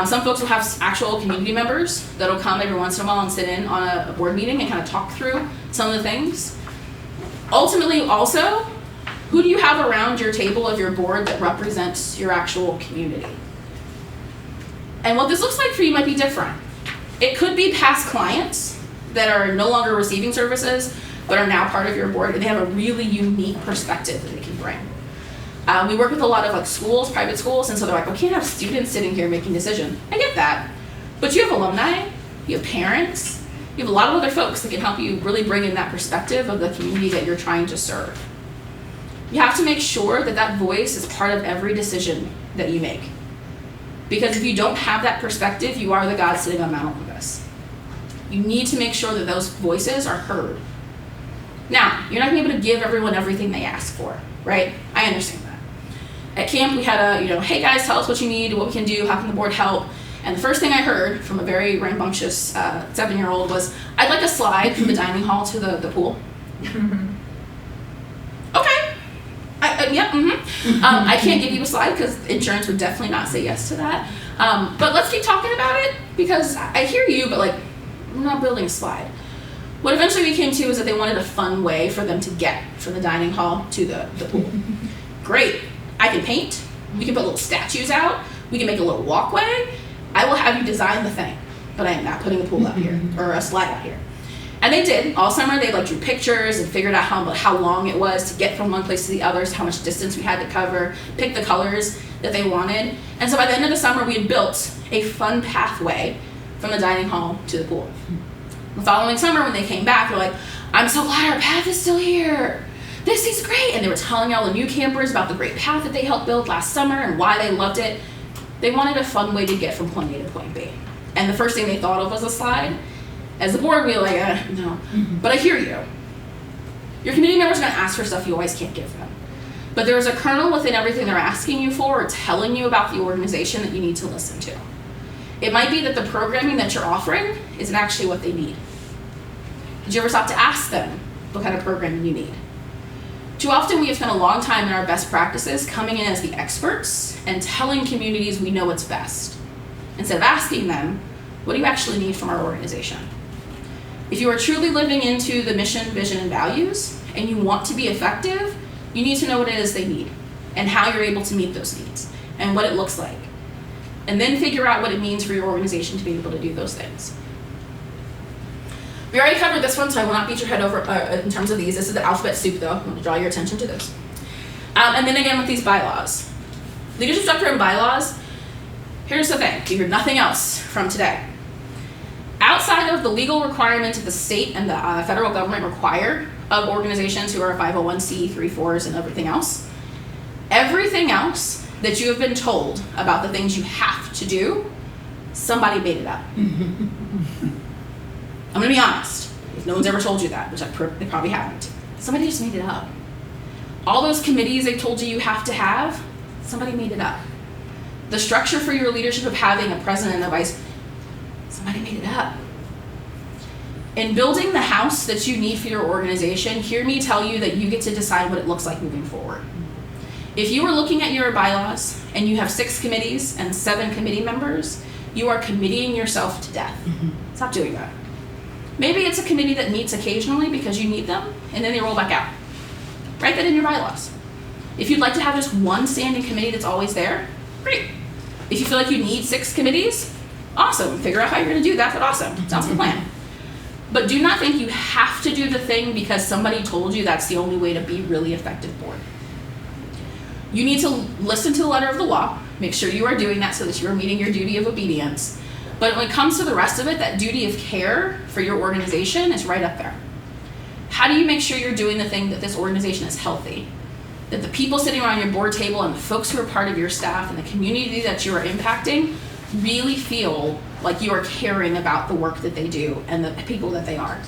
Some folks will have actual community members that'll come every once in a while and sit in on a board meeting and kind of talk through some of the things. Ultimately, also, who do you have around your table of your board that represents your actual community? And what this looks like for you might be different. It could be past clients that are no longer receiving services, but are now part of your board, and they have a really unique perspective that they can bring. We work with a lot of like schools, private schools, and so they're like, we can't have students sitting here making decisions. I get that. But you have alumni, you have parents, you have a lot of other folks that can help you really bring in that perspective of the community that you're trying to serve. You have to make sure that that voice is part of every decision that you make. Because if you don't have that perspective, you are the God sitting on Mount Olympus. You need to make sure that those voices are heard. Now, you're not going to be able to give everyone everything they ask for, right? I understand that. At camp, we had a, hey guys, tell us what you need, what we can do, how can the board help? And the first thing I heard from a very rambunctious 7-year-old was, I'd like a slide from the dining hall to the pool. Okay. I can't give you a slide because insurance would definitely not say yes to that. But let's keep talking about it because I hear you, but like, we're not building a slide. What eventually we came to is that they wanted a fun way for them to get from the dining hall to the pool. Great. I can paint. We can put little statues out. We can make a little walkway. I will have you design the thing, but I am not putting a pool out here or a slide out here. And they did. All summer they drew pictures and figured out how long it was to get from one place to the other, how much distance we had to cover, pick the colors that they wanted. And so by the end of the summer, we had built a fun pathway from the dining hall to the pool. The following summer when they came back, they're like, I'm so glad our path is still here. This is great. And they were telling all the new campers about the great path that they helped build last summer and why they loved it. They wanted a fun way to get from point A to point B. And the first thing they thought of was a slide. As the board, we were like, no. But I hear you. Your community members are going to ask for stuff you always can't give them. But there's a kernel within everything they're asking you for or telling you about the organization that you need to listen to. It might be that the programming that you're offering isn't actually what they need. Did you ever stop to ask them what kind of programming you need? Too often we have spent a long time in our best practices coming in as the experts and telling communities we know what's best, instead of asking them, what do you actually need from our organization? If you are truly living into the mission, vision, and values, and you want to be effective, you need to know what it is they need, and how you're able to meet those needs, and what it looks like. And then figure out what it means for your organization to be able to do those things. We already covered this one, so I will not beat your head over in terms of these. This is the alphabet soup, though. I want to draw your attention to this. And then again with these bylaws. Leadership structure and bylaws, here's the thing. You hear nothing else from today. Outside of the legal requirements that the state and the federal government require of organizations who are 501c3/4s and everything else that you have been told about the things you have to do, somebody made it up. I'm going to be honest. If no one's ever told you that, which they probably haven't, somebody just made it up. All those committees they told you have to have, somebody made it up. The structure for your leadership of having a president and a vice, somebody made it up. In building the house that you need for your organization, hear me tell you that you get to decide what it looks like moving forward. If you are looking at your bylaws and you have 6 committees and 7 committee members, you are committing yourself to death. Stop doing that. Maybe it's a committee that meets occasionally because you need them, and then they roll back out. Write that in your bylaws. If you'd like to have just one standing committee that's always there, great. If you feel like you need 6 committees, awesome. Figure out how you're going to do that, but awesome. Sounds like a plan. But do not think you have to do the thing because somebody told you that's the only way to be really effective board. You need to listen to the letter of the law, make sure you are doing that so that you are meeting your duty of obedience. But when it comes to the rest of it, that duty of care for your organization is right up there. How do you make sure you're doing the thing that this organization is healthy? That the people sitting around your board table and the folks who are part of your staff and the community that you are impacting really feel like you are caring about the work that they do and the people that they are.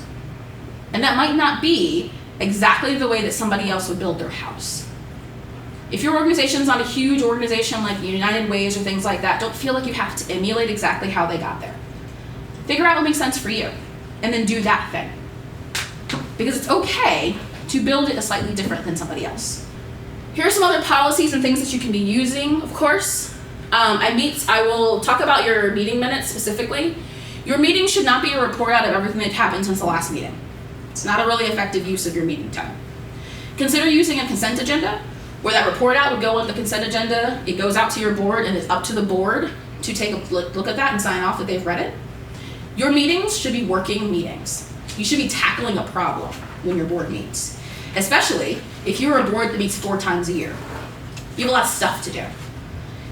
And that might not be exactly the way that somebody else would build their house. If your organization is not a huge organization like United Ways or things like that, don't feel like you have to emulate exactly how they got there. Figure out what makes sense for you, and then do that thing. Because it's okay to build it slightly different than somebody else. Here are some other policies and things that you can be using, of course. I will talk about your meeting minutes specifically. Your meeting should not be a report out of everything that happened since the last meeting. It's not a really effective use of your meeting time. Consider using a consent agenda, where that report out would go on the consent agenda, it goes out to your board, and it's up to the board to take a look at that and sign off that they've read it. Your meetings should be working meetings. You should be tackling a problem when your board meets, especially if you're a board that meets 4 times a year. You have a lot of stuff to do.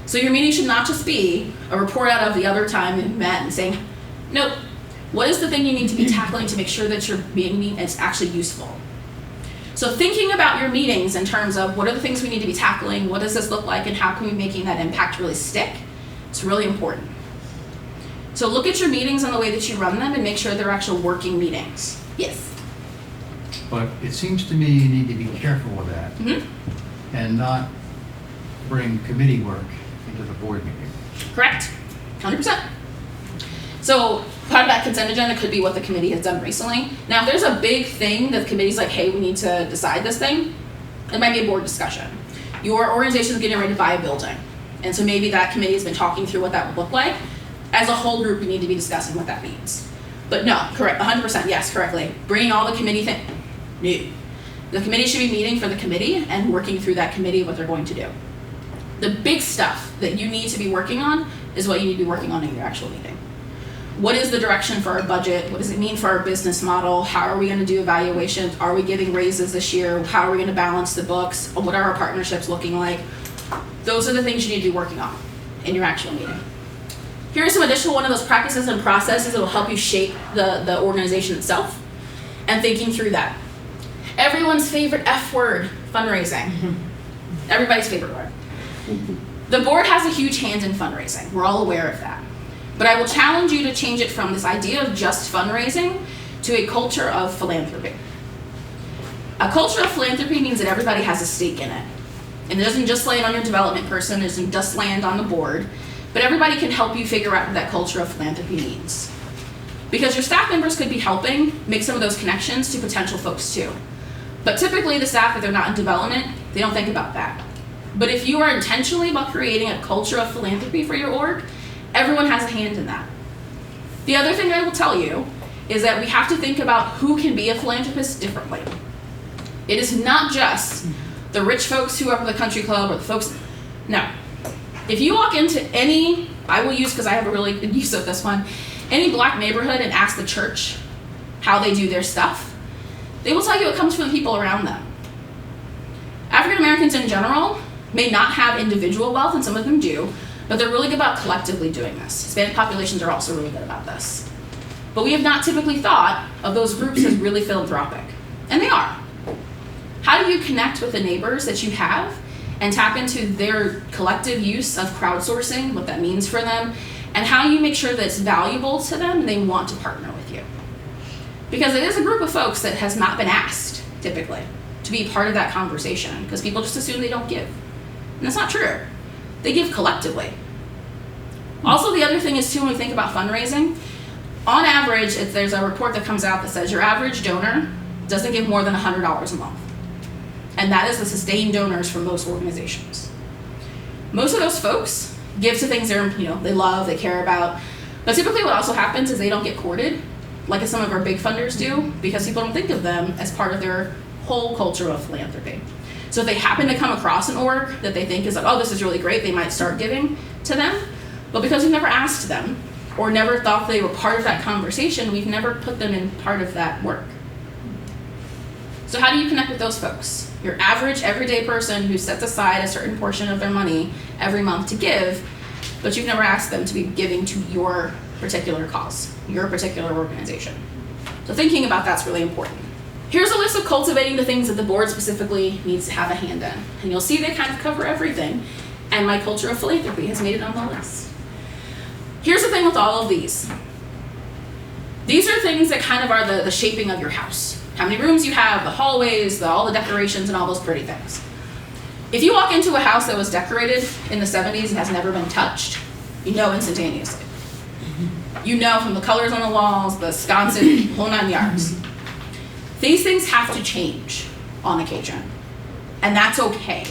So your meeting should not just be a report out of the other time you met and saying, nope, what is the thing you need to be tackling to make sure that your meeting is actually useful? So thinking about your meetings in terms of what are the things we need to be tackling, what does this look like, and how can we be making that impact really stick, it's really important. So look at your meetings and the way that you run them and make sure they're actual working meetings. Yes? But it seems to me you need to be careful with that and not bring committee work into the board meeting. Correct. 100%. So part of that consent agenda could be what the committee has done recently. Now, if there's a big thing that the committee's like, hey, we need to decide this thing, it might be a board discussion. Your organization is getting ready to buy a building. And so maybe that committee has been talking through what that would look like. As a whole group, we need to be discussing what that means. But no, correct, 100%, yes, correctly. Bringing all the committee no. The committee should be meeting for the committee and working through that committee what they're going to do. The big stuff that you need to be working on is what you need to be working on in your actual meeting. What is the direction for our budget? What does it mean for our business model? How are we going to do evaluations? Are we giving raises this year? How are we going to balance the books? What are our partnerships looking like? Those are the things you need to be working on in your actual meeting. Here's some additional one of those practices and processes that will help you shape the organization itself and thinking through that. Everyone's favorite F word, fundraising. Everybody's favorite word. The board has a huge hand in fundraising. We're all aware of that. But I will challenge you to change it from this idea of just fundraising to a culture of philanthropy. A culture of philanthropy means that everybody has a stake in it. And it doesn't just land on your development person, it doesn't just land on the board, but everybody can help you figure out what that culture of philanthropy means. Because your staff members could be helping make some of those connections to potential folks too. But typically the staff, if they're not in development, they don't think about that. But if you are intentionally about creating a culture of philanthropy for your org, everyone has a hand in that. The other thing I will tell you is that we have to think about who can be a philanthropist differently. It is not just the rich folks who are at the country club or the folks, no. If you walk into any, I will use, because I have a really good use of this one, any black neighborhood and ask the church how they do their stuff, they will tell you it comes from the people around them. African Americans in general may not have individual wealth, and some of them do, but they're really good about collectively doing this. Hispanic populations are also really good about this. But we have not typically thought of those groups as really philanthropic, and they are. How do you connect with the neighbors that you have and tap into their collective use of crowdsourcing, what that means for them, and how you make sure that it's valuable to them and they want to partner with you? Because it is a group of folks that has not been asked, typically, to be part of that conversation, because people just assume they don't give. And that's not true. They give collectively. Also, the other thing is too, when we think about fundraising, on average, there's a report that comes out that says your average donor doesn't give more than $100 a month. And that is the sustained donors for most organizations. Most of those folks give to things they love, they care about. But typically what also happens is they don't get courted, like some of our big funders do, because people don't think of them as part of their whole culture of philanthropy. So if they happen to come across an org that they think is like, oh, this is really great, they might start giving to them. But because we've never asked them or never thought they were part of that conversation, we've never put them in part of that work. So how do you connect with those folks? Your average, everyday person who sets aside a certain portion of their money every month to give, but you've never asked them to be giving to your particular cause, your particular organization. So thinking about that's really important. Here's a list of cultivating the things that the board specifically needs to have a hand in. And you'll see they kind of cover everything, and my culture of philanthropy has made it on the list. Here's the thing with all of these. These are things that kind of are the shaping of your house. How many rooms you have, the hallways, all the decorations, and all those pretty things. If you walk into a house that was decorated in the 70s and has never been touched, you know instantaneously. You know from the colors on the walls, the sconces, whole 9 yards. These things have to change on occasion, and that's okay.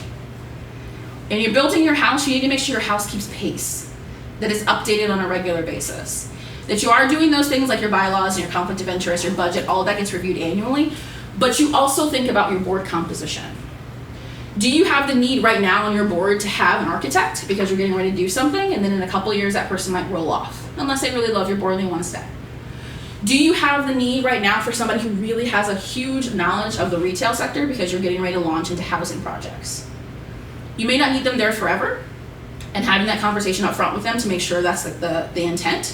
And you're building your house, you need to make sure your house keeps pace, that it's updated on a regular basis. That you are doing those things like your bylaws and your conflict of interest, your budget, all of that gets reviewed annually, but you also think about your board composition. Do you have the need right now on your board to have an architect because you're getting ready to do something, and then in a couple years that person might roll off, unless they really love your board and they want to stay? Do you have the need right now for somebody who really has a huge knowledge of the retail sector because you're getting ready to launch into housing projects? You may not need them there forever, and having that conversation up front with them to make sure that's like the intent.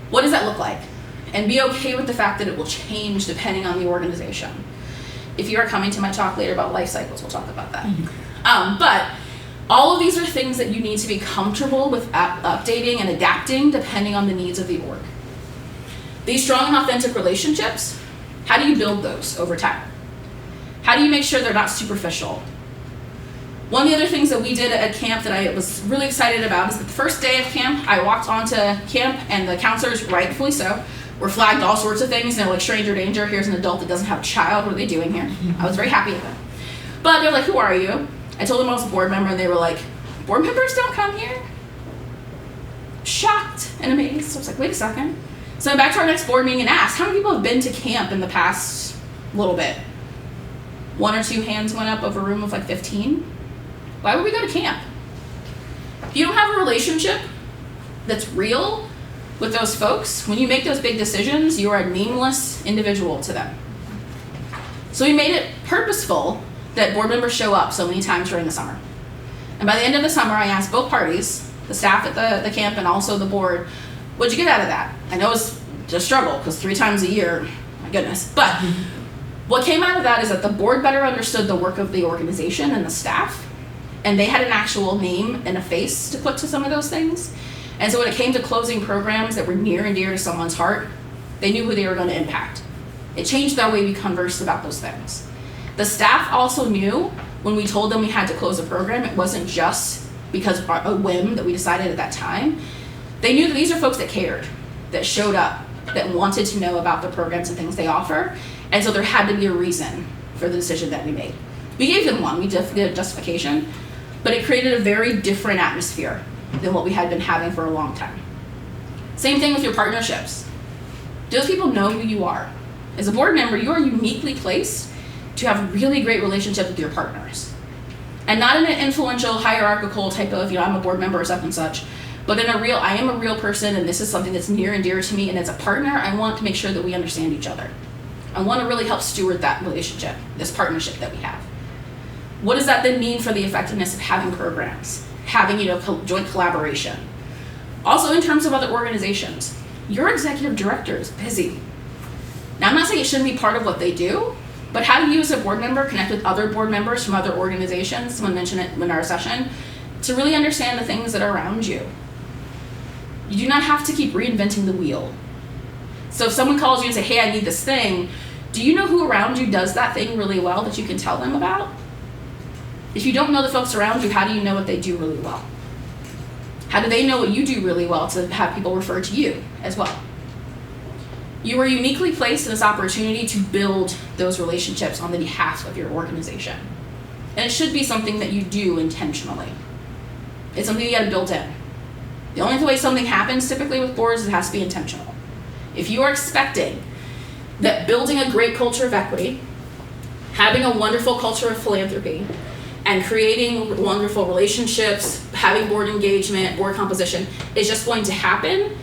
What does that look like? And be okay with the fact that it will change depending on the organization. If you are coming to my talk later about life cycles, we'll talk about that. But all of these are things that you need to be comfortable with updating and adapting depending on the needs of the org. These strong and authentic relationships, how do you build those over time? How do you make sure they're not superficial? One of the other things that we did at camp that I was really excited about is that the first day of camp, I walked onto camp and the counselors, rightfully so, were flagged all sorts of things. And they're like, stranger danger, here's an adult that doesn't have a child, what are they doing here? I was very happy with them. But they're like, who are you? I told them I was a board member and they were like, board members don't come here? Shocked and amazed. So I was like, wait a second. So I'm back to our next board meeting and asked, how many people have been to camp in the past little bit? 1 or 2 hands went up over a room of like 15. Why would we go to camp? If you don't have a relationship that's real with those folks, when you make those big decisions, you are a nameless individual to them. So we made it purposeful that board members show up so many times during the summer. And by the end of the summer, I asked both parties, the staff at the camp and also the board, what'd you get out of that? I know it's a struggle because 3 times a year, my goodness. But what came out of that is that the board better understood the work of the organization and the staff, and they had an actual name and a face to put to some of those things. And so when it came to closing programs that were near and dear to someone's heart, they knew who they were going to impact. It changed the way we conversed about those things. The staff also knew when we told them we had to close a program, it wasn't just because of a whim that we decided at that time. They knew that these are folks that cared, that showed up, that wanted to know about the programs and things they offer. And so there had to be a reason for the decision that we made. We gave them one, we did a justification, but it created a very different atmosphere than what we had been having for a long time. Same thing with your partnerships. Do those people know who you are? As a board member, you are uniquely placed to have really great relationships with your partners. And not in an influential, hierarchical type of, I'm a board member or such and such, but in I am a real person and this is something that's near and dear to me, and as a partner, I want to make sure that we understand each other. I want to really help steward that relationship, this partnership that we have. What does that then mean for the effectiveness of having programs, having joint collaboration? Also in terms of other organizations, your executive director is busy. Now I'm not saying it shouldn't be part of what they do, but how do you as a board member connect with other board members from other organizations, someone mentioned it in our session, to really understand the things that are around you? You do not have to keep reinventing the wheel. So if someone calls you and say, hey, I need this thing, do you know who around you does that thing really well that you can tell them about? If you don't know the folks around you, how do you know what they do really well? How do they know what you do really well to have people refer to you as well? You are uniquely placed in this opportunity to build those relationships on the behalf of your organization. And it should be something that you do intentionally. It's something you gotta build in. The only way something happens typically with boards is it has to be intentional. If you are expecting that building a great culture of equity, having a wonderful culture of philanthropy, and creating wonderful relationships, having board engagement, board composition is just going to happen,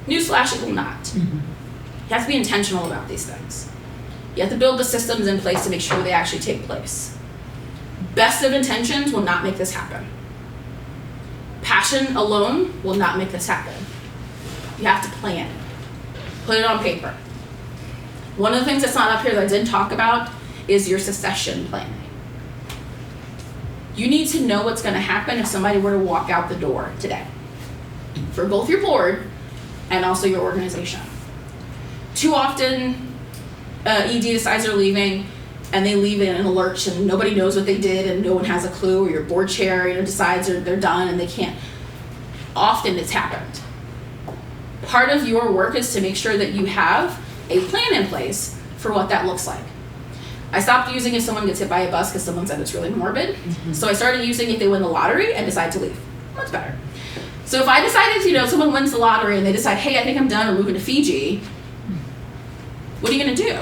newsflash, it will not. Mm-hmm. You have to be intentional about these things. You have to build the systems in place to make sure they actually take place. Best of intentions will not make this happen. Passion alone will not make this happen. You have to plan. Put it on paper. One of the things that's not up here that I didn't talk about is your succession planning. You need to know what's going to happen if somebody were to walk out the door today, for both your board and also your organization. Too often, ED decides they're leaving, and they leave in a lurch, and nobody knows what they did, and no one has a clue, or your board chair decides they're done, and they can't. Often it's happened. Part of your work is to make sure that you have a plan in place for what that looks like. I stopped using if someone gets hit by a bus because someone said it's really morbid. Mm-hmm. So I started using if they win the lottery and decide to leave. That's better. So if I decided, someone wins the lottery and they decide, hey, I think I'm done, we're moving to Fiji, what are you going to do?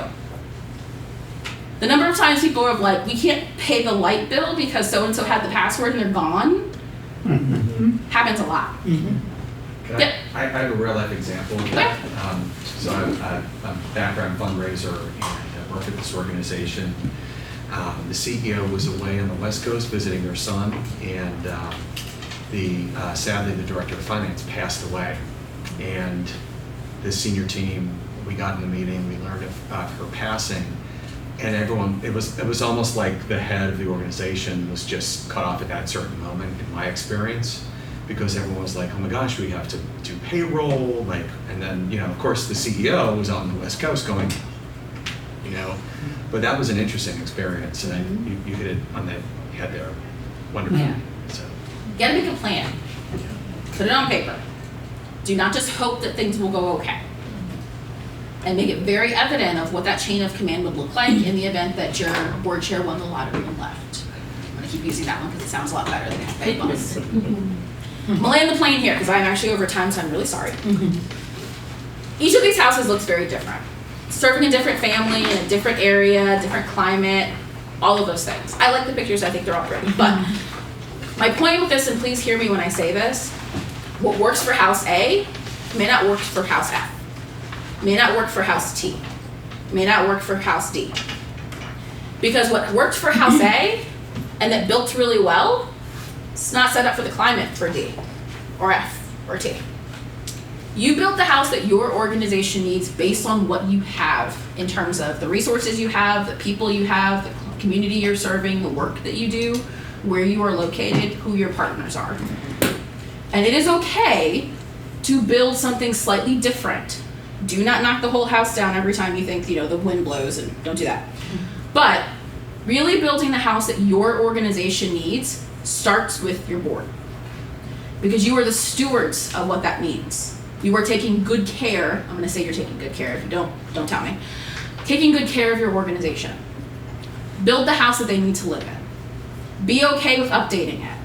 The number of times people are like, we can't pay the light bill because so-and-so had the password and they're gone, happens a lot. Mm-hmm. Can Yep. I have a real life example. Yeah. So I'm a background fundraiser and I work at this organization. The CEO was away on the West Coast visiting her son, and sadly the director of finance passed away. And the senior team, we got in a meeting, we learned of her passing, and everyone, it was almost like the head of the organization was just cut off at that certain moment, in my experience, because everyone was like, oh my gosh, we have to do payroll, like, and then, of course the CEO was out on the West Coast going, but that was an interesting experience, and you hit it on the head there, wonderful. Yeah. So, You gotta make a plan. Put it on paper. Do not just hope that things will go okay. And make it very evident of what that chain of command would look like in the event that your board chair won the lottery and left. I'm gonna keep using that one because it sounds a lot better than head boss. I'm gonna land the plane here because I'm actually over time, so I'm really sorry. Each of these houses looks very different. Serving a different family in a different area, different climate, all of those things. I like the pictures, I think they're all pretty. But my point with this, and please hear me when I say this, what works for house A may not work for house F, may not work for house T, may not work for house D. Because what worked for house A and that built really well, it's not set up for the climate for D or F or T. You built the house that your organization needs based on what you have in terms of the resources you have, the people you have, the community you're serving, the work that you do, where you are located, who your partners are. And it is okay to build something slightly different. Do not knock the whole house down every time you think, the wind blows, and don't do that. But really building the house that your organization needs starts with your board. Because you are the stewards of what that means. You are taking good care. I'm gonna say you're taking good care. If you don't tell me. Taking good care of your organization. Build the house that they need to live in. Be okay with updating it.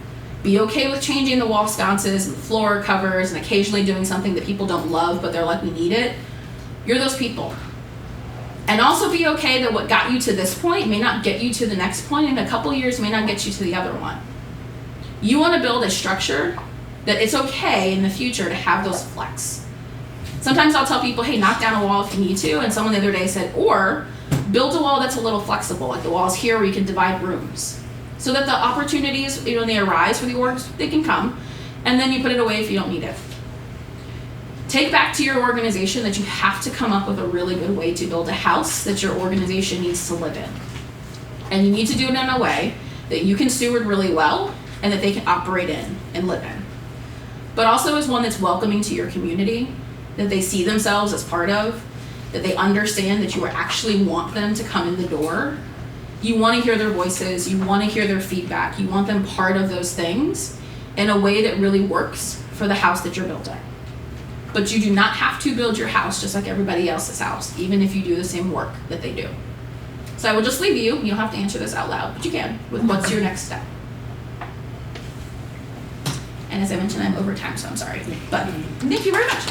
Be okay with changing the wall sconces and the floor covers and occasionally doing something that people don't love, but they're like, we need it. You're those people. And also be okay that what got you to this point may not get you to the next point, and a couple years may not get you to the other one. You wanna build a structure that it's okay in the future to have those flex. Sometimes I'll tell people, hey, knock down a wall if you need to, and someone the other day said, or build a wall that's a little flexible, like the walls here where you can divide rooms. So that the opportunities, when they arise for the orgs, they can come, and then you put it away if you don't need it. Take back to your organization that you have to come up with a really good way to build a house that your organization needs to live in. And you need to do it in a way that you can steward really well and that they can operate in and live in. But also is one that's welcoming to your community, that they see themselves as part of, that they understand that you actually want them to come in the door. You want to hear their voices, you want to hear their feedback, you want them part of those things in a way that really works for the house that you're building. But you do not have to build your house just like everybody else's house, even if you do the same work that they do. So I will just leave you don't have to answer this out loud, but you can, with what's your next step. And as I mentioned, I'm over time, so I'm sorry. But thank you very much.